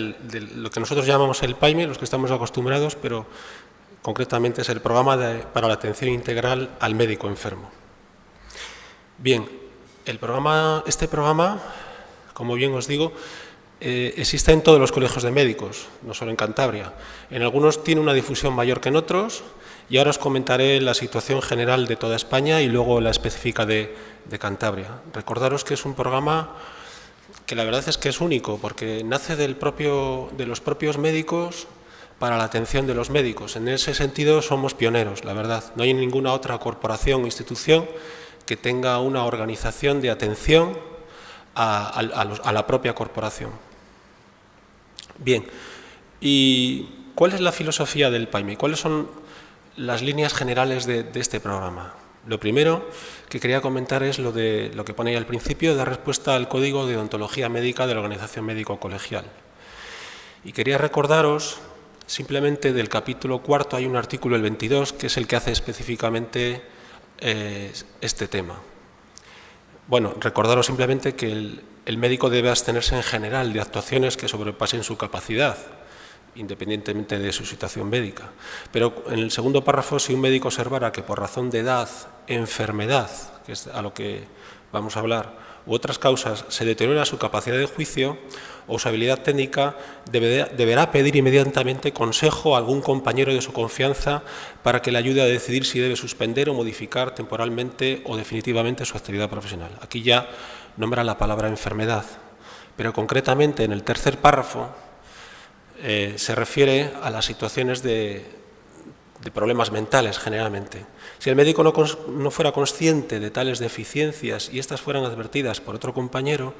de lo que nosotros llamamos el PAIME, los que estamos acostumbrados, pero concretamente es el Programa para la Atención Integral al Médico Enfermo. Bien, este programa, como bien os digo, existe en todos los colegios de médicos, no solo en Cantabria. En algunos tiene una difusión mayor que en otros, y ahora os comentaré la situación general de toda España y luego la específica de Cantabria. Recordaros que es un programa que la verdad es que es único, porque nace de los propios médicos para la atención de los médicos. En ese sentido somos pioneros, la verdad. No hay ninguna otra corporación o institución que tenga una organización de atención a la propia corporación. Bien, ¿y cuál es la filosofía del PAIME? ¿Cuáles son las líneas generales de este programa? Lo primero que quería comentar es lo que pone ahí al principio, dar respuesta al Código de Deontología Médica de la Organización Médico-Colegial. Y quería recordaros, simplemente del capítulo 4 hay un artículo, el 22, que es el que hace específicamente este tema. Bueno, recordaros simplemente que el médico debe abstenerse en general de actuaciones que sobrepasen su capacidad, independientemente de su situación médica. Pero en el segundo párrafo, si un médico observara que por razón de edad, enfermedad, que es a lo que vamos a hablar, u otras causas, se deteriora su capacidad de juicio o su habilidad técnica, deberá pedir inmediatamente consejo a algún compañero de su confianza para que le ayude a decidir si debe suspender o modificar temporalmente o definitivamente su actividad profesional. Aquí ya nombra la palabra enfermedad, pero concretamente en el tercer párrafo se refiere a las situaciones de problemas mentales generalmente. Si el médico no fuera consciente de tales deficiencias y éstas fueran advertidas por otro compañero,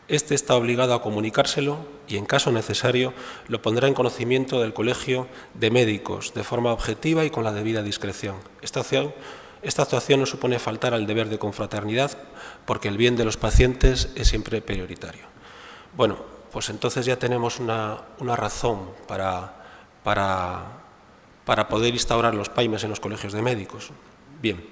éste está obligado a comunicárselo y, en caso necesario, lo pondrá en conocimiento del Colegio de Médicos de forma objetiva y con la debida discreción. Esta actuación no supone faltar al deber de confraternidad, porque el bien de los pacientes es siempre prioritario. Bueno, pues entonces ya tenemos una razón para poder instaurar los PAIMES en los colegios de médicos. Bien,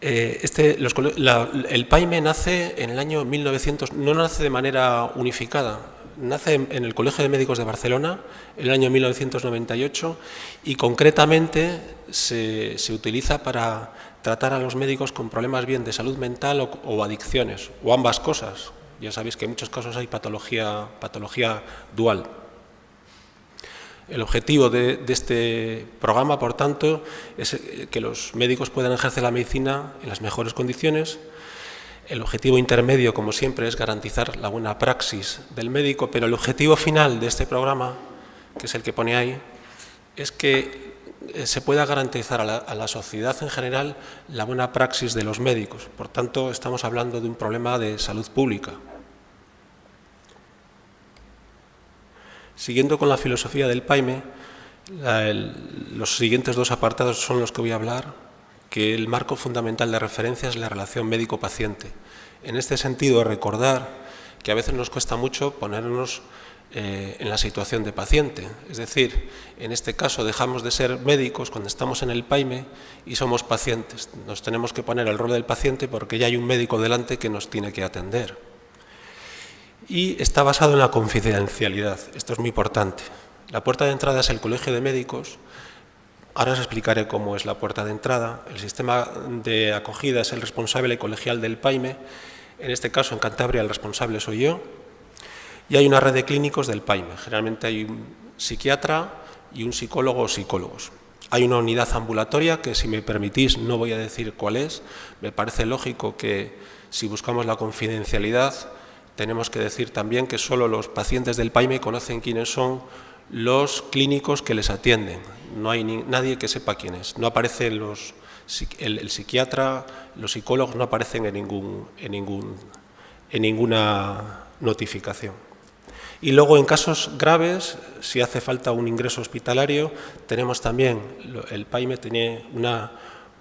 el PAIME nace en el año 1900, no nace de manera unificada, nace en el Colegio de Médicos de Barcelona en el año 1998 y concretamente se utiliza para tratar a los médicos con problemas bien de salud mental o adicciones, o ambas cosas. Ya sabéis que en muchos casos hay patología dual. El objetivo de este programa, por tanto, es que los médicos puedan ejercer la medicina en las mejores condiciones. El objetivo intermedio, como siempre, es garantizar la buena praxis del médico, pero el objetivo final de este programa, que es el que pone ahí, es que se pueda garantizar a la sociedad en general la buena praxis de los médicos. Por tanto, estamos hablando de un problema de salud pública. Siguiendo con la filosofía del PAIME, los siguientes dos apartados son los que voy a hablar, que el marco fundamental de referencia es la relación médico-paciente. En este sentido, recordar que a veces nos cuesta mucho ponernos en la situación de paciente. Es decir, en este caso dejamos de ser médicos cuando estamos en el PAIME y somos pacientes. Nos tenemos que poner el rol del paciente porque ya hay un médico delante que nos tiene que atender. Y está basado en la confidencialidad. Esto es muy importante. La puerta de entrada es el Colegio de Médicos. Ahora os explicaré cómo es la puerta de entrada. El sistema de acogida es el responsable colegial del PAIME. En este caso, en Cantabria, el responsable soy yo. Y hay una red de clínicos del PAIME. Generalmente hay un psiquiatra y un psicólogo o psicólogos. Hay una unidad ambulatoria que, si me permitís, no voy a decir cuál es. Me parece lógico que, si buscamos la confidencialidad, tenemos que decir también que solo los pacientes del PAIME conocen quiénes son los clínicos que les atienden. No hay nadie que sepa quién es. No aparecen el psiquiatra, los psicólogos no aparecen en ninguna notificación. Y luego, en casos graves, si hace falta un ingreso hospitalario, tenemos también, el PAIME tiene una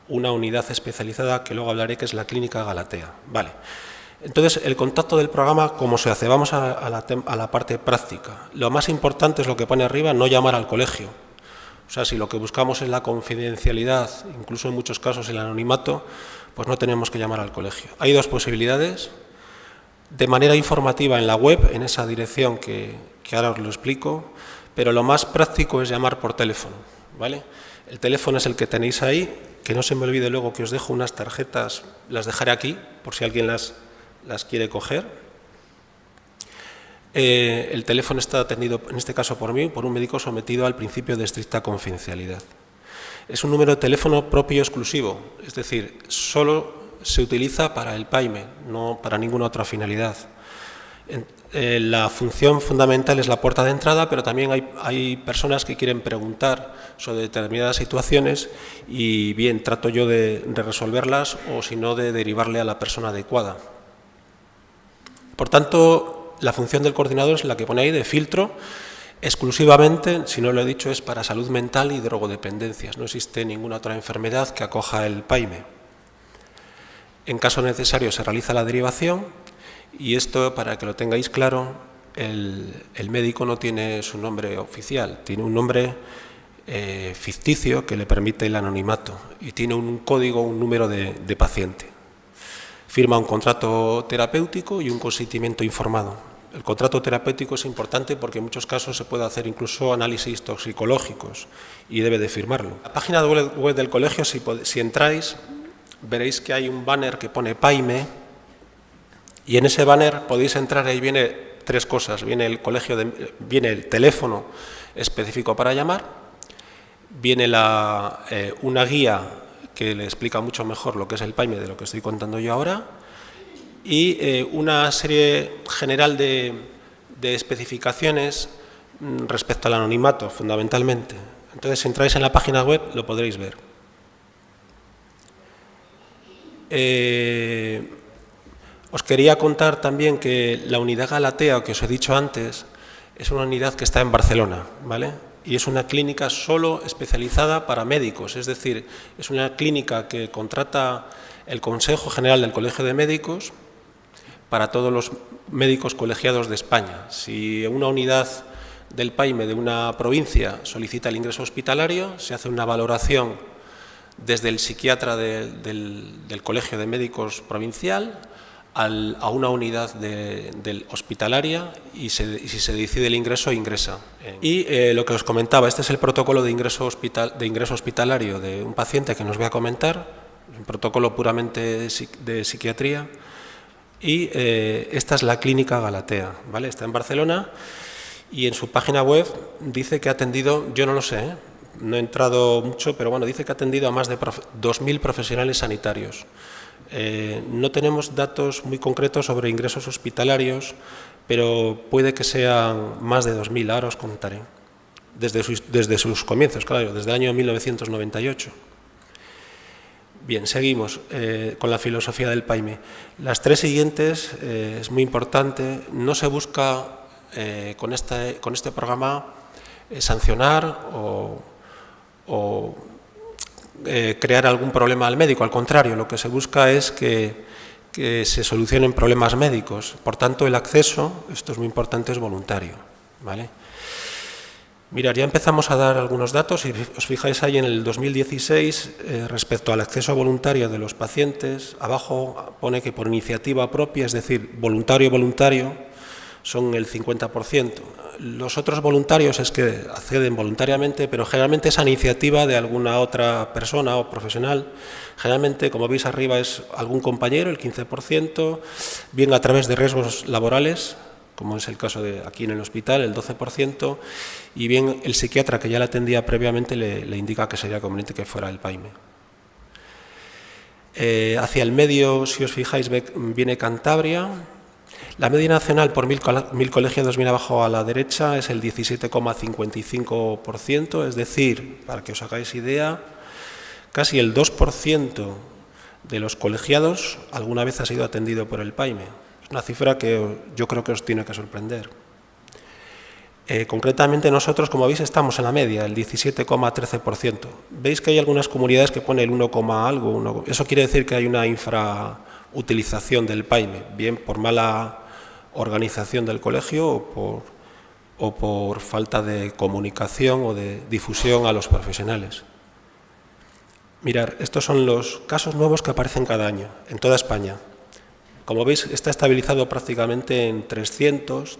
unidad especializada que luego hablaré, que es la Clínica Galatea. Vale. Entonces, el contacto del programa, ¿cómo se hace? Vamos a la parte práctica. Lo más importante es lo que pone arriba, no llamar al colegio. O sea, si lo que buscamos es la confidencialidad, incluso en muchos casos el anonimato, pues no tenemos que llamar al colegio. Hay dos posibilidades. De manera informativa en la web, en esa dirección que que ahora os lo explico, pero lo más práctico es llamar por teléfono, ¿vale? El teléfono es el que tenéis ahí, que no se me olvide luego que os dejo unas tarjetas, las dejaré aquí, por si alguien las quiere coger. El teléfono está atendido, en este caso por mí, por un médico sometido al principio de estricta confidencialidad. Es un número de teléfono propio exclusivo, es decir, solo se utiliza para el PAIME, no para ninguna otra finalidad. La función fundamental es la puerta de entrada, pero también hay personas que quieren preguntar sobre determinadas situaciones y bien, trato yo de resolverlas o si no de derivarle a la persona adecuada. Por tanto, la función del coordinador es la que pone ahí de filtro. Exclusivamente, si no lo he dicho, es para salud mental y drogodependencias. No existe ninguna otra enfermedad que acoja el PAIME. En caso necesario se realiza la derivación y esto, para que lo tengáis claro, el médico no tiene su nombre oficial, tiene un nombre ficticio que le permite el anonimato y tiene un código, un número de paciente. Firma un contrato terapéutico y un consentimiento informado. El contrato terapéutico es importante porque en muchos casos se puede hacer incluso análisis toxicológicos y debe de firmarlo. La página web del colegio, si entráis, veréis que hay un banner que pone PAIME y en ese banner podéis entrar, ahí viene tres cosas. Viene viene el teléfono específico para llamar, viene una guía que le explica mucho mejor lo que es el PAIME de lo que estoy contando yo ahora, y una serie general de especificaciones respecto al anonimato, fundamentalmente. Entonces, si entráis en la página web, lo podréis ver. Os quería contar también que la unidad Galatea, que os he dicho antes, es una unidad que está en Barcelona, ¿vale? Y es una clínica solo especializada para médicos, es decir, es una clínica que contrata el Consejo General del Colegio de Médicos para todos los médicos colegiados de España. Si una unidad del PAIME de una provincia solicita el ingreso hospitalario, se hace una valoración desde el psiquiatra del Colegio de Médicos provincial a una unidad del hospitalaria y si se decide el ingreso, ingresa. Y lo que os comentaba, este es el protocolo de ingreso hospitalario de un paciente que nos voy a comentar, un protocolo puramente de psiquiatría. Y esta es la clínica Galatea, ¿vale? Está en Barcelona y en su página web dice que ha atendido, yo no lo sé, no he entrado mucho, pero bueno, dice que ha atendido a más de 2.000 profesionales sanitarios. No tenemos datos muy concretos sobre ingresos hospitalarios, pero puede que sean más de 2.000, ahora os contaré. Desde sus comienzos, claro, desde el año 1998. Bien, seguimos con la filosofía del PAIME. Las tres siguientes, es muy importante, no se busca con este programa sancionar o crear algún problema al médico, al contrario, lo que se busca es que se solucionen problemas médicos. Por tanto, el acceso, esto es muy importante, es voluntario, ¿vale? Mirad, ya empezamos a dar algunos datos, si os fijáis ahí en el 2016, respecto al acceso voluntario de los pacientes, abajo pone que por iniciativa propia, es decir, voluntario, son el 50%. Los otros voluntarios es que acceden voluntariamente, pero generalmente esa iniciativa de alguna otra persona o profesional, generalmente, como veis arriba, es algún compañero, el 15%, bien a través de riesgos laborales, como es el caso de aquí en el hospital, el 12%, y bien el psiquiatra que ya la atendía previamente le indica que sería conveniente que fuera el PAIME. Hacia el medio, si os fijáis, viene Cantabria. La media nacional por 1.000 colegiados viene abajo a la derecha, es el 17,55%, es decir, para que os hagáis idea, casi el 2% de los colegiados alguna vez ha sido atendido por el PAIME. Es una cifra que yo creo que os tiene que sorprender. Concretamente nosotros, como veis, estamos en la media, el 17,13%. Veis que hay algunas comunidades que pone el 1, algo. Eso quiere decir que hay una infrautilización del PAIME, bien por mala organización del colegio o por falta de comunicación o de difusión a los profesionales. Mirad, estos son los casos nuevos que aparecen cada año en toda España. Como veis, está estabilizado prácticamente en 300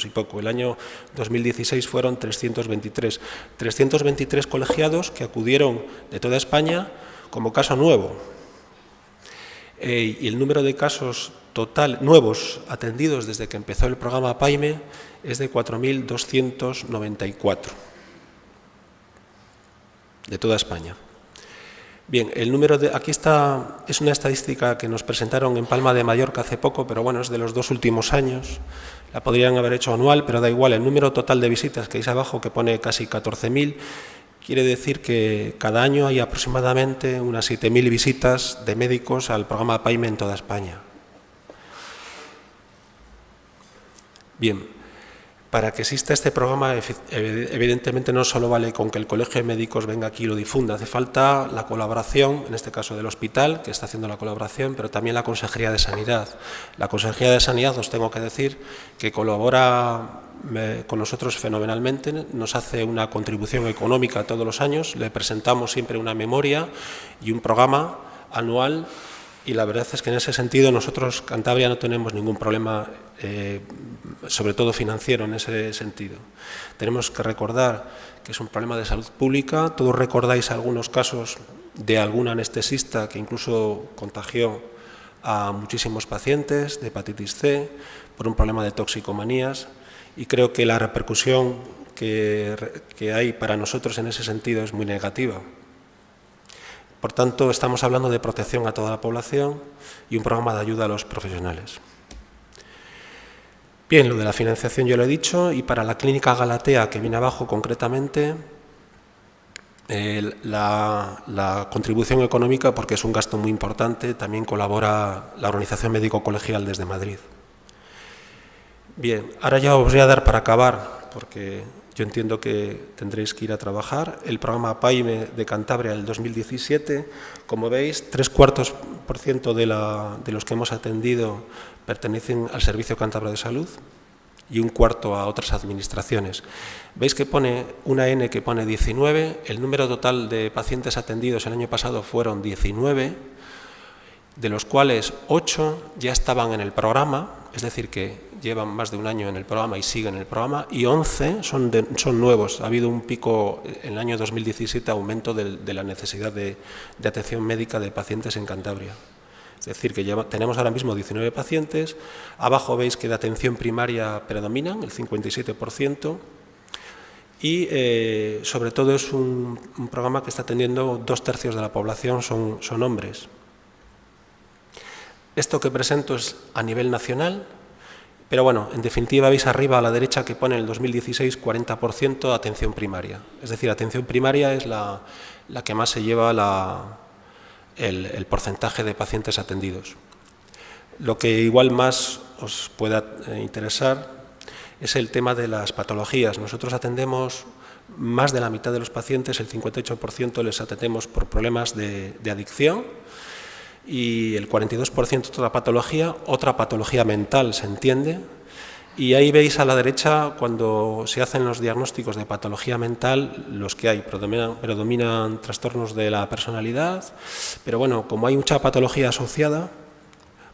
y poco. El año 2016 fueron 323. 323 colegiados que acudieron de toda España como caso nuevo. Y el número de casos total nuevos atendidos desde que empezó el programa PAIME es de 4.294 de toda España. Bien, el número de... Aquí está, es una estadística que nos presentaron en Palma de Mallorca hace poco, pero bueno, es de los 2 últimos años. La podrían haber hecho anual, pero da igual. El número total de visitas que hay abajo, que pone casi 14.000, quiere decir que cada año hay aproximadamente unas 7.000 visitas de médicos al programa PAIME en toda España. Bien. Para que exista este programa, evidentemente no solo vale con que el Colegio de Médicos venga aquí y lo difunda, hace falta la colaboración, en este caso del hospital, que está haciendo la colaboración, pero también la Consejería de Sanidad. La Consejería de Sanidad, os tengo que decir, que colabora con nosotros fenomenalmente, nos hace una contribución económica todos los años, le presentamos siempre una memoria y un programa anual. Y la verdad es que en ese sentido nosotros, Cantabria, no tenemos ningún problema, sobre todo financiero en ese sentido. Tenemos que recordar que es un problema de salud pública. Todos recordáis algunos casos de algún anestesista que incluso contagió a muchísimos pacientes de hepatitis C por un problema de toxicomanías, y creo que la repercusión que hay para nosotros en ese sentido es muy negativa. Por tanto, estamos hablando de protección a toda la población y un programa de ayuda a los profesionales. Bien, lo de la financiación yo lo he dicho, y para la clínica Galatea, que viene abajo concretamente, la contribución económica, porque es un gasto muy importante, también colabora la Organización Médico Colegial desde Madrid. Bien, ahora ya os voy a dar para acabar, porque yo entiendo que tendréis que ir a trabajar. El programa PAIME de Cantabria del 2017, como veis, 3/4% de los que hemos atendido pertenecen al Servicio Cántabro de Salud y 1/4 a otras administraciones. Veis que pone una N que pone 19, el número total de pacientes atendidos el año pasado fueron 19, de los cuales 8 ya estaban en el programa, es decir, que llevan más de un año en el programa y siguen en el programa, y 11 son nuevos. Ha habido un pico en el año 2017, aumento de la necesidad de atención médica de pacientes en Cantabria. Es decir, que tenemos ahora mismo 19 pacientes, abajo veis que de atención primaria predominan, el 57%, y sobre todo es un programa que está atendiendo 2/3 de la población, son hombres. Esto que presento es a nivel nacional, pero bueno, en definitiva veis arriba a la derecha que pone en el 2016 40% de atención primaria. Es decir, atención primaria es la que más se lleva el porcentaje de pacientes atendidos. Lo que igual más os pueda interesar es el tema de las patologías. Nosotros atendemos más de la mitad de los pacientes, el 58% les atendemos por problemas de adicción, y el 42% otra patología mental, se entiende. Y ahí veis a la derecha, cuando se hacen los diagnósticos de patología mental, los que hay, predominan trastornos de la personalidad, pero bueno, como hay mucha patología asociada,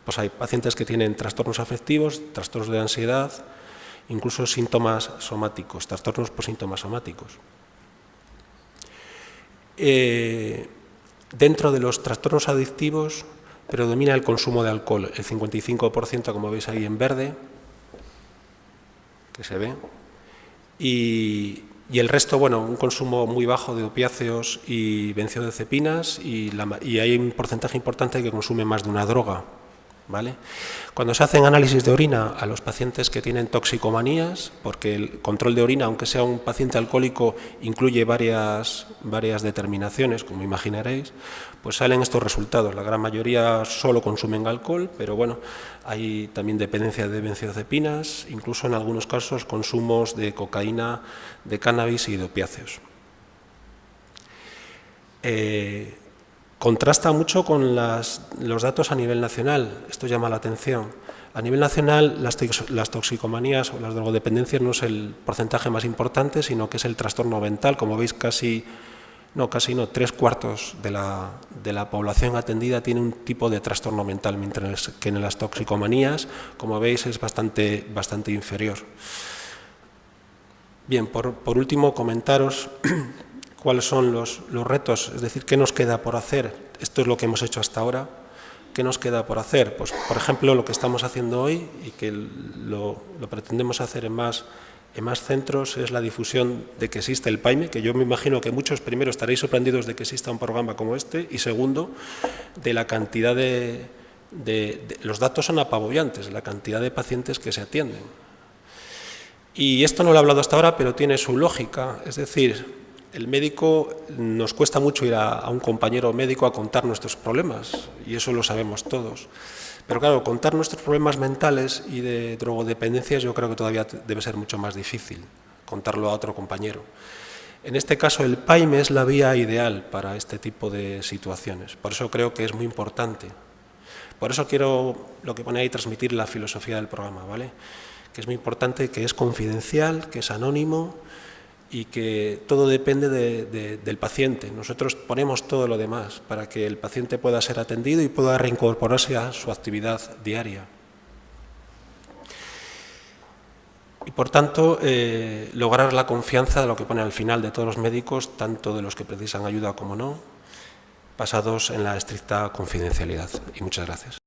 pues hay pacientes que tienen trastornos afectivos, trastornos de ansiedad, incluso síntomas somáticos, trastornos por síntomas somáticos. Dentro de los trastornos adictivos predomina el consumo de alcohol, el 55%, como veis ahí en verde, que se ve, y el resto, bueno, un consumo muy bajo de opiáceos y benzodiazepinas, y hay un porcentaje importante que consume más de una droga, ¿vale? Cuando se hacen análisis de orina a los pacientes que tienen toxicomanías, porque el control de orina, aunque sea un paciente alcohólico, incluye varias determinaciones, como imaginaréis, pues salen estos resultados. La gran mayoría solo consumen alcohol, pero bueno, hay también dependencia de benzodiazepinas, incluso en algunos casos consumos de cocaína, de cannabis y de opiáceos. Contrasta mucho con los datos a nivel nacional, esto llama la atención. A nivel nacional, las toxicomanías o las drogodependencias no es el porcentaje más importante, sino que es el trastorno mental. Como veis, casi no, casi no, 3/4 de la población atendida tiene un tipo de trastorno mental, mientras que en las toxicomanías, como veis, es bastante inferior. Bien, por último, comentaros cuáles son los retos, es decir, qué nos queda por hacer. Esto es lo que hemos hecho hasta ahora. ¿Qué nos queda por hacer? Pues, por ejemplo, lo que estamos haciendo hoy y que lo pretendemos hacer en más centros es la difusión de que existe el PAIME, que yo me imagino que muchos, primero, estaréis sorprendidos de que exista un programa como este, y segundo, de la cantidad los datos son apabullantes, la cantidad de pacientes que se atienden. Y esto no lo he hablado hasta ahora, pero tiene su lógica, es decir, el médico, nos cuesta mucho ir a un compañero médico a contar nuestros problemas, y eso lo sabemos todos. Pero claro, contar nuestros problemas mentales y de drogodependencias yo creo que todavía debe ser mucho más difícil, contarlo a otro compañero. En este caso, el PAIME es la vía ideal para este tipo de situaciones, por eso creo que es muy importante. Por eso quiero, lo que pone ahí, transmitir la filosofía del programa, ¿vale? Que es muy importante, que es confidencial, que es anónimo, y que todo depende del paciente. Nosotros ponemos todo lo demás para que el paciente pueda ser atendido y pueda reincorporarse a su actividad diaria. Y por tanto, lograr la confianza de lo que pone al final de todos los médicos, tanto de los que precisan ayuda como no, basados en la estricta confidencialidad. Y muchas gracias.